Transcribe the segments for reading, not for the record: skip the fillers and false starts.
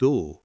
2.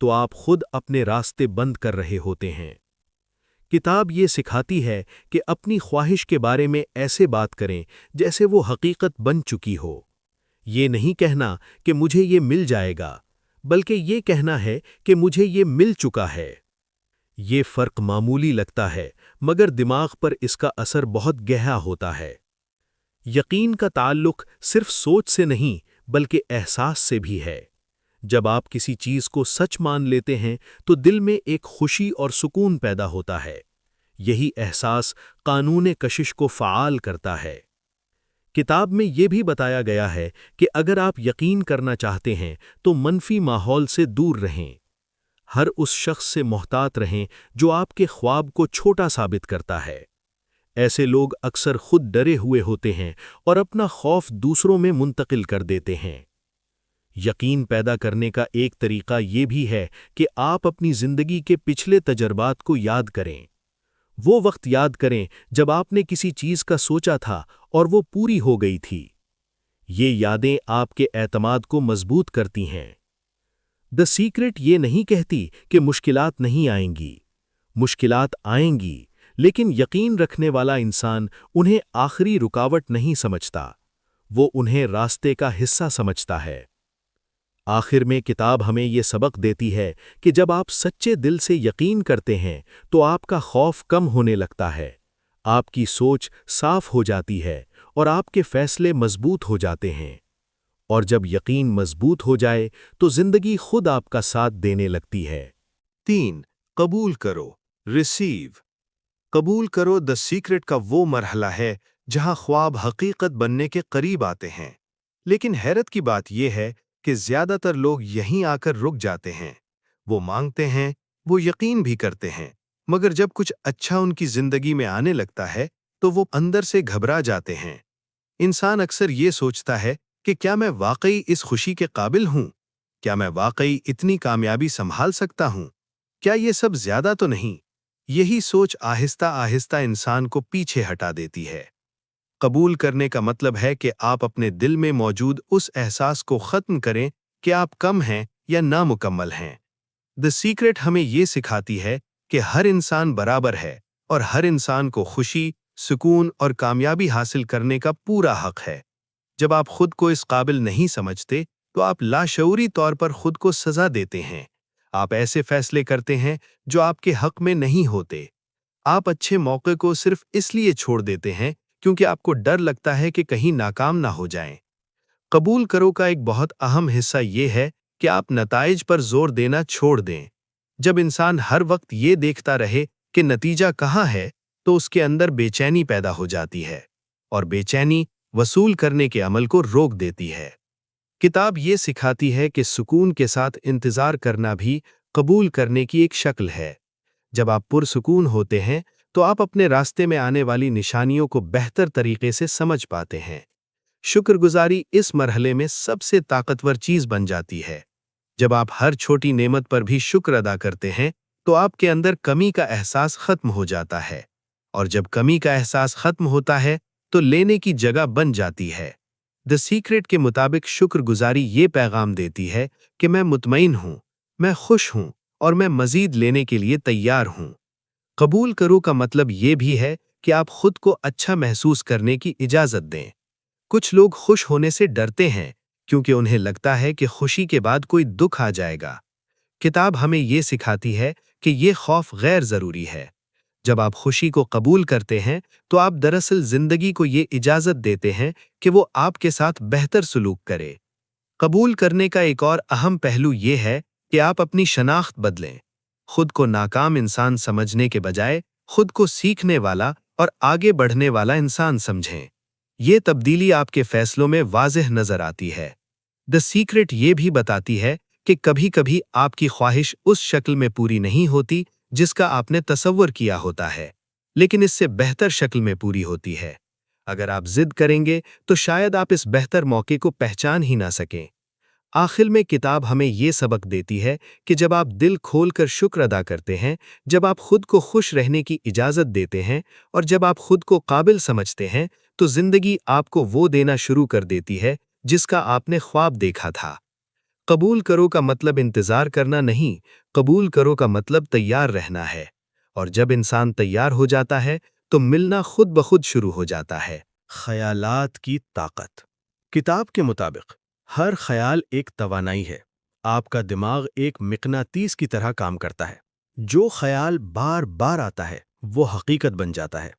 تو آپ خود اپنے راستے بند کر رہے ہوتے ہیں۔ کتاب یہ سکھاتی ہے کہ اپنی خواہش کے بارے میں ایسے بات کریں جیسے وہ حقیقت بن چکی ہو۔ یہ نہیں کہنا کہ مجھے یہ مل جائے گا، بلکہ یہ کہنا ہے کہ مجھے یہ مل چکا ہے۔ یہ فرق معمولی لگتا ہے، مگر دماغ پر اس کا اثر بہت گہرا ہوتا ہے۔ یقین کا تعلق صرف سوچ سے نہیں بلکہ احساس سے بھی ہے۔ جب آپ کسی چیز کو سچ مان لیتے ہیں تو دل میں ایک خوشی اور سکون پیدا ہوتا ہے۔ یہی احساس قانون کشش کو فعال کرتا ہے۔ کتاب میں یہ بھی بتایا گیا ہے کہ اگر آپ یقین کرنا چاہتے ہیں تو منفی ماحول سے دور رہیں۔ ہر اس شخص سے محتاط رہیں جو آپ کے خواب کو چھوٹا ثابت کرتا ہے۔ ایسے لوگ اکثر خود ڈرے ہوئے ہوتے ہیں اور اپنا خوف دوسروں میں منتقل کر دیتے ہیں۔ یقین پیدا کرنے کا ایک طریقہ یہ بھی ہے کہ آپ اپنی زندگی کے پچھلے تجربات کو یاد کریں۔ وہ وقت یاد کریں جب آپ نے کسی چیز کا سوچا تھا اور وہ پوری ہو گئی تھی۔ یہ یادیں آپ کے اعتماد کو مضبوط کرتی ہیں۔ دی سیکرٹ یہ نہیں کہتی کہ مشکلات نہیں آئیں گی۔ مشکلات آئیں گی، لیکن یقین رکھنے والا انسان انہیں آخری رکاوٹ نہیں سمجھتا، وہ انہیں راستے کا حصہ سمجھتا ہے۔ آخر میں کتاب ہمیں یہ سبق دیتی ہے کہ جب آپ سچے دل سے یقین کرتے ہیں تو آپ کا خوف کم ہونے لگتا ہے، آپ کی سوچ صاف ہو جاتی ہے اور آپ کے فیصلے مضبوط ہو جاتے ہیں۔ اور جب یقین مضبوط ہو جائے تو زندگی خود آپ کا ساتھ دینے لگتی ہے۔ 3. قبول کرو، ریسیو۔ قبول کرو دی سیکرٹ کا وہ مرحلہ ہے جہاں خواب حقیقت بننے کے قریب آتے ہیں۔ لیکن حیرت کی بات یہ ہے کہ زیادہ تر لوگ یہیں آ کر رک جاتے ہیں۔ وہ مانگتے ہیں، وہ یقین بھی کرتے ہیں، مگر جب کچھ اچھا ان کی زندگی میں آنے لگتا ہے تو وہ اندر سے گھبرا جاتے ہیں۔ انسان اکثر یہ سوچتا ہے کہ کیا میں واقعی اس خوشی کے قابل ہوں؟ کیا میں واقعی اتنی کامیابی سنبھال سکتا ہوں؟ کیا یہ سب زیادہ تو نہیں؟ یہی سوچ آہستہ آہستہ انسان کو پیچھے ہٹا دیتی ہے۔ قبول کرنے کا مطلب ہے کہ آپ اپنے دل میں موجود اس احساس کو ختم کریں کہ آپ کم ہیں یا نامکمل ہیں۔ دی سیکرٹ ہمیں یہ سکھاتی ہے کہ ہر انسان برابر ہے اور ہر انسان کو خوشی، سکون اور کامیابی حاصل کرنے کا پورا حق ہے۔ جب آپ خود کو اس قابل نہیں سمجھتے تو آپ لاشعوری طور پر خود کو سزا دیتے ہیں۔ آپ ایسے فیصلے کرتے ہیں جو آپ کے حق میں نہیں ہوتے۔ آپ اچھے موقع کو صرف اس لیے چھوڑ دیتے ہیں کیونکہ آپ کو ڈر لگتا ہے کہ کہیں ناکام نہ ہو جائیں۔ قبول کرو کا ایک بہت اہم حصہ یہ ہے کہ آپ نتائج پر زور دینا چھوڑ دیں۔ جب انسان ہر وقت یہ دیکھتا رہے کہ نتیجہ کہاں ہے تو اس کے اندر بے چینی پیدا ہو جاتی ہے، اور بے چینی وصول کرنے کے عمل کو روک دیتی ہے۔ کتاب یہ سکھاتی ہے کہ سکون کے ساتھ انتظار کرنا بھی قبول کرنے کی ایک شکل ہے۔ جب آپ پرسکون ہوتے ہیں تو آپ اپنے راستے میں آنے والی نشانیوں کو بہتر طریقے سے سمجھ پاتے ہیں۔ شکر گزاری اس مرحلے میں سب سے طاقتور چیز بن جاتی ہے۔ جب آپ ہر چھوٹی نعمت پر بھی شکر ادا کرتے ہیں تو آپ کے اندر کمی کا احساس ختم ہو جاتا ہے، اور جب کمی کا احساس ختم ہوتا ہے تو لینے کی جگہ بن جاتی ہے۔ دی سیکرٹ کے مطابق شکر گزاری یہ پیغام دیتی ہے کہ میں مطمئن ہوں، میں خوش ہوں اور میں مزید لینے کے لیے تیار ہوں۔ قبول کرو کا مطلب یہ بھی ہے کہ آپ خود کو اچھا محسوس کرنے کی اجازت دیں۔ کچھ لوگ خوش ہونے سے ڈرتے ہیں کیونکہ انہیں لگتا ہے کہ خوشی کے بعد کوئی دکھ آ جائے گا۔ کتاب ہمیں یہ سکھاتی ہے کہ یہ خوف غیر ضروری ہے۔ جب آپ خوشی کو قبول کرتے ہیں تو آپ دراصل زندگی کو یہ اجازت دیتے ہیں کہ وہ آپ کے ساتھ بہتر سلوک کرے۔ قبول کرنے کا ایک اور اہم پہلو یہ ہے کہ آپ اپنی شناخت بدلیں۔ خود کو ناکام انسان سمجھنے کے بجائے خود کو سیکھنے والا اور آگے بڑھنے والا انسان سمجھیں۔ یہ تبدیلی آپ کے فیصلوں میں واضح نظر آتی ہے۔ دی سیکرٹ یہ بھی بتاتی ہے کہ کبھی کبھی آپ کی خواہش اس شکل میں پوری نہیں ہوتی جس کا آپ نے تصور کیا ہوتا ہے، لیکن اس سے بہتر شکل میں پوری ہوتی ہے۔ اگر آپ ضد کریں گے تو شاید آپ اس بہتر موقع کو پہچان ہی نہ سکیں۔ آخر میں کتاب ہمیں یہ سبق دیتی ہے کہ جب آپ دل کھول کر شکر ادا کرتے ہیں، جب آپ خود کو خوش رہنے کی اجازت دیتے ہیں اور جب آپ خود کو قابل سمجھتے ہیں تو زندگی آپ کو وہ دینا شروع کر دیتی ہے جس کا آپ نے خواب دیکھا تھا۔ قبول کرو کا مطلب انتظار کرنا نہیں، قبول کرو کا مطلب تیار رہنا ہے، اور جب انسان تیار ہو جاتا ہے تو ملنا خود بخود شروع ہو جاتا ہے۔ خیالات کی طاقت۔ کتاب کے مطابق ہر خیال ایک توانائی ہے۔ آپ کا دماغ ایک مقناطیس کی طرح کام کرتا ہے۔ جو خیال بار بار آتا ہے وہ حقیقت بن جاتا ہے۔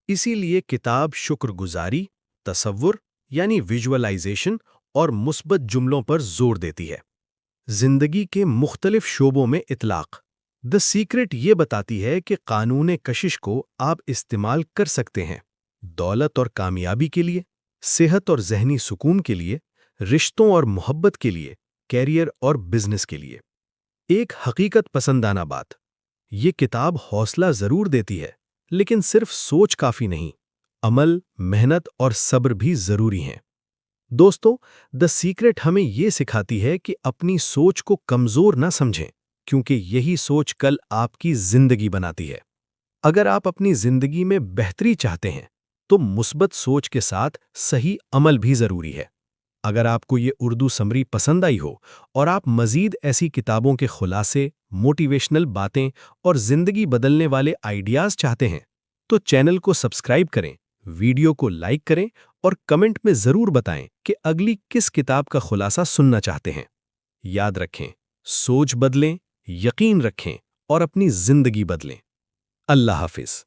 اسی لیے کتاب شکر گزاری، تصور یعنی ویژولائزیشن اور مثبت جملوں پر زور دیتی ہے۔ زندگی کے مختلف شعبوں میں اطلاق۔ دی سیکرٹ یہ بتاتی ہے کہ قانون کشش کو آپ استعمال کر سکتے ہیں، دولت اور کامیابی کے لیے، صحت اور ذہنی سکون کے لیے، رشتوں اور محبت کے لیے، کیریئر اور بزنس کے لیے۔ ایک حقیقت پسندانہ بات، یہ کتاب حوصلہ ضرور دیتی ہے، لیکن صرف سوچ کافی نہیں، عمل، محنت اور صبر بھی ضروری ہیں۔ دوستو، دی سیکرٹ ہمیں یہ سکھاتی ہے کہ اپنی سوچ کو کمزور نہ سمجھیں، کیونکہ یہی سوچ کل آپ کی زندگی بناتی ہے۔ اگر آپ اپنی زندگی میں بہتری چاہتے ہیں تو مثبت سوچ کے ساتھ صحیح عمل بھی ضروری ہے۔ اگر آپ کو یہ اردو سمری پسند آئی ہو اور آپ مزید ایسی کتابوں کے خلاصے، موٹیویشنل باتیں اور زندگی بدلنے والے آئیڈیاز چاہتے ہیں تو چینل کو سبسکرائب کریں، ویڈیو کو لائک کریں اور کمنٹ میں ضرور بتائیں کہ اگلی کس کتاب کا خلاصہ سننا چاہتے ہیں۔ یاد رکھیں، سوچ بدلیں، یقین رکھیں اور اپنی زندگی بدلیں۔ اللہ حافظ۔